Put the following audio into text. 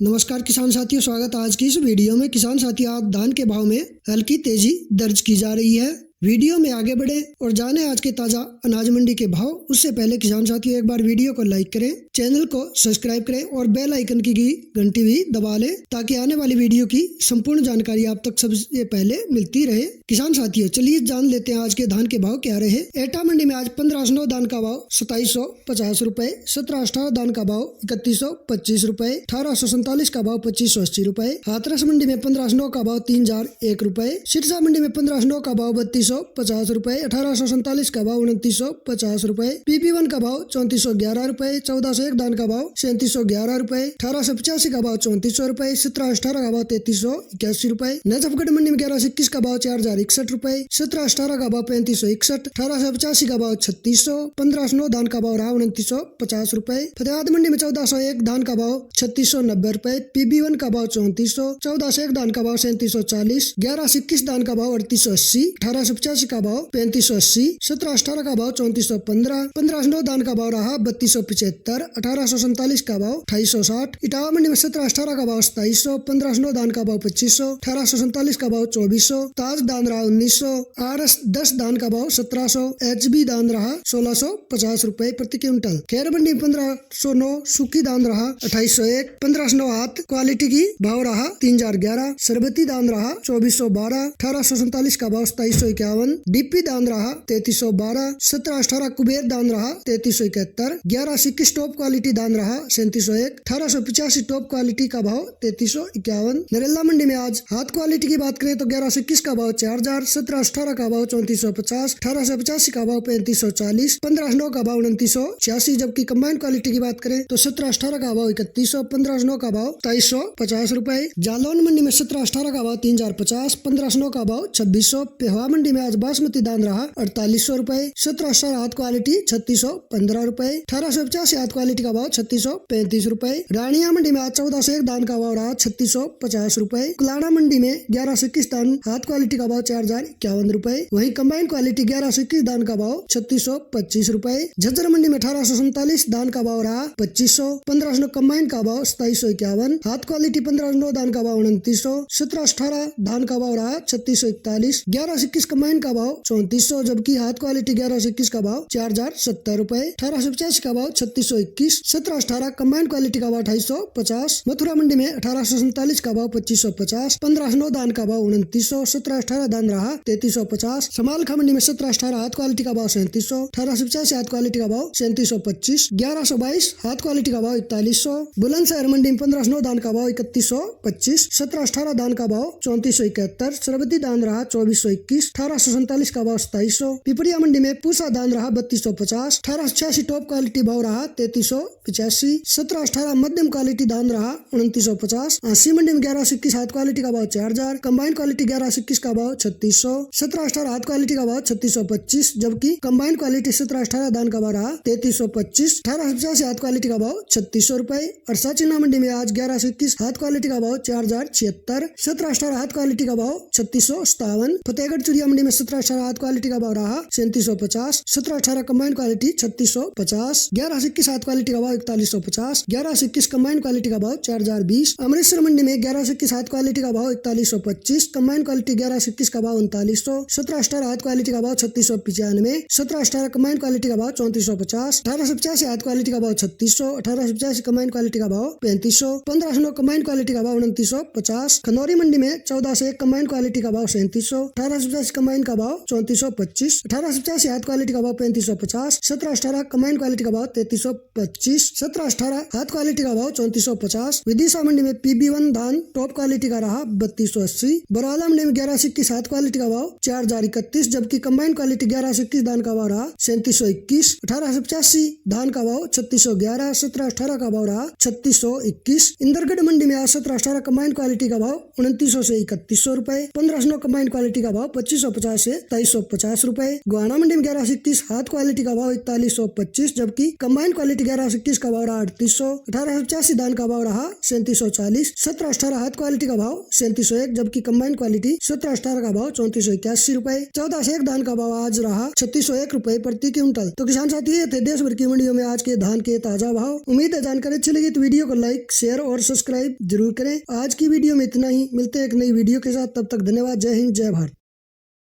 नमस्कार किसान साथियों, स्वागत है आज की इस वीडियो में। किसान साथियों, आज धान के भाव में हल्की तेजी दर्ज की जा रही है। वीडियो में आगे बढ़े और जाने आज के ताजा अनाज मंडी के भाव। उससे पहले किसान साथियों, एक बार वीडियो को लाइक करें, चैनल को सब्सक्राइब करें और बेल आइकन की घंटी भी दबा लें ताकि आने वाली वीडियो की संपूर्ण जानकारी आप तक सबसे पहले मिलती रहे। किसान साथियों, चलिए जान लेते हैं आज के धान के भाव क्या रहे। एटा मंडी में आज 1509 धान का भाव 2750 रुपए, 1718 धान का भाव 3125 रुपए, 1847 का भाव 2580 रुपए। हाथरस मंडी में 1509 का भाव 3001 रुपए, सिरसा मंडी में 1509 का भाव 3250 रुपए, 1847 का भाव 2950 रुपए, PP1 का भाव 3411 रुपए, 1401 धान का भाव 3711 रुपए, 1885 का भाव 3400 रुपए, 1718 का भाव 3381 रुपए। नजफगढ़ मंडी में 1121 का भाव 4061 रुपए, 1718 का भाव 3561, 1885 का भाव 3600, 1509 धान का भाव रहा 2950 रुपए। फतेहाबाद मंडी में 1401 धान का भाव 3690 रुपए, PP1 का भाव 3400, 1401 धान का भाव 3740, 1121 धान का भाव 3880, 1885 का भाव 3580, 1718 का भाव 3415, 1509 धान का भाव रहा 3275, 1847 का भाव 2860। इटावा मंडी में 1718 का भाव 2700, 1509 धान का भाव 2500, 1847 का भाव 2400, ताज धान रहा 1900, RS 10 धान का भाव 1700, HB धान रहा 1650 रुपए प्रति क्विंटल। खैर मंडी में 1509 सूखी धान रहा 2801, 1509 हाथ क्वालिटी की भाव रहा 3011, सरबती धान रहा 2412, 1847 का भाव 2751, DP धान रहा 3312, 1718 कुबेर धान रहा 3371, 1121 टॉप क्वालिटी धान रहा 3701, 1885 टॉप क्वालिटी का भाव 3351। नरेला मंडी में आज हाथ क्वालिटी की बात करें तो 1121 का भाव 4000, 1718 का भाव 3450, 1885 का भाव 3540, 1509 का भाव 2986, जबकि कंबाइन क्वालिटी की बात करें तो 1718 का भाव 3100, 1509 का भाव 2350 रुपए। जालौन मंडी में 1718 का भाव 3050, 1509 का भाव 2600। पेहवा मंडी में आज बासमती धान रहा 4800 रुपए, 1718 हाथ क्वालिटी 3615 रुपए, 1885 हाथ क्वालिटी का भाव 3635 रुपए। रानिया मंडी में आज 1401 धान का भाव रहा 3650 रुपए। कुलाना मंडी में 1121 धान हाथ क्वालिटी का भाव 4051 रुपए, वहीं कंबाइन क्वालिटी 1121 धान का भाव 3625 रुपए। झज्जर मंडी में 1847 धान का भाव रहा 2500, 1509 कंबाइन का भाव 2751, हाथ क्वालिटी 1509 धान का भाव 2900, 1718 धान का भाव रहा 3641, 1121 कंबाइन का भाव 3400, जबकि हाथ क्वालिटी 1121 का भाव 4070 रुपए, 1885 का भाव 3621, 1718 कंबाइन क्वालिटी का भाव 2850। मथुरा मंडी में 1847 का भाव 2550, 1509 धान का भाव 2900, 1718 धान रहा 3350। समालखा मंडी में 1718 हाथ क्वालिटी का भाव 3700, 1885 हाथ क्वालिटी का भाव 3725, 1122 हाथ क्वालिटी का भाव 4100। बुलंदशहर मंडी में 1509 धान का भाव 3125, 1718 धान का भाव 3471, सरबती धान रहा 2421, 1847 का भाव 2700। पिपरिया मंडी में पूसा धान रहा 3250, 1886 टॉप क्वालिटी भाव रहा 3385, 1718 मध्यम क्वालिटी धान रहा 2950। आसी मंडी में 1121 हाथ क्वालिटी का भाव 4000, कंबाइन क्वालिटी 1121 का भाव 3600, 1718 हाथ क्वालिटी का भाव 3625, जबकि कंबाइन क्वालिटी 1718 धान का भाव रहा 3325, 1885 हाथ क्वालिटी का भाव 3600 रुपए। अरसाचीना मंडी में आज 1121 हाथ क्वालिटी का भाव 4076, 1718 हाथ क्वालिटी का भाव 3657। फतेहगढ़ चुरिया मंडी में 1718 हाथ क्वालिटी का भाव रहा 3750, 1718 कंबाइन क्वालिटी 3650, 1121 हाथ क्वालिटी का भाव 4150, 1121 कंबाइन क्वालिटी का भाव 4020। अमृतसर मंडी में 1121 हाथ क्वालिटी का भाव 4125, कंबाइन क्वालिटी 1121 का भाव 3900, 1718 हाथ क्वालिटी का भाव 3695, 1718 कंबाइन क्वालिटी का भाव 3450, 1885 हाथ क्वालिटी का भाव 3600, 1885 कंबाइन क्वालिटी का भाव 3500, 1509 कंबाइन क्वालिटी का भाव 2950। खनौरी मंडी में 1401 कंबाइन क्वालिटी का भाव 3700, 1885 कंबाइन का भाव 3425, 1885 हाथ क्वालिटी का भाव 3550, 1718 कंबाइन क्वालिटी का भाव 3325, 1718 हाथ क्वालिटी का भाव 3450। विदिशा मंडी में PB1 धान टॉप क्वालिटी का रहा 3280, बरौला मंडी में 1121 हाथ क्वालिटी का भाव 4031, जबकि कंबाइन क्वालिटी 1121 धान का भाव रहा 3721, 1885 धान का भाव 3611, 1718 का भाव रहा 3621। इंदरगढ़ मंडी में 1718 कंबाइन क्वालिटी का भाव 2900 से 3100 रुपए, 1509 कंबाइन क्वालिटी का भाव 2550 2250 से 2350 रुपए। गोहाना मंडी में 1131 हाथ क्वालिटी का भाव 4125, जबकि कंबाइन क्वालिटी 1121 का भाव रहा 3800। 1885 धान का भाव रहा 3740। 1718 हाथ क्वालिटी का भाव 3701, जबकि कंबाइन क्वालिटी 1718 का भाव 3481 रुपए। 1401 धान का भाव आज रहा 3601 रुपए प्रति क्विंटल। तो किसान साथी, ये थे देश भर की मंडियों में आज के धान के ताजा भाव। उम्मीद है जानकारी अच्छी लगी तो वीडियो को लाइक, शेयर और सब्सक्राइब जरूर करें। आज की वीडियो में इतना ही, मिलते हैं एक नई वीडियो के साथ, तब तक धन्यवाद। जय हिंद, जय भारत।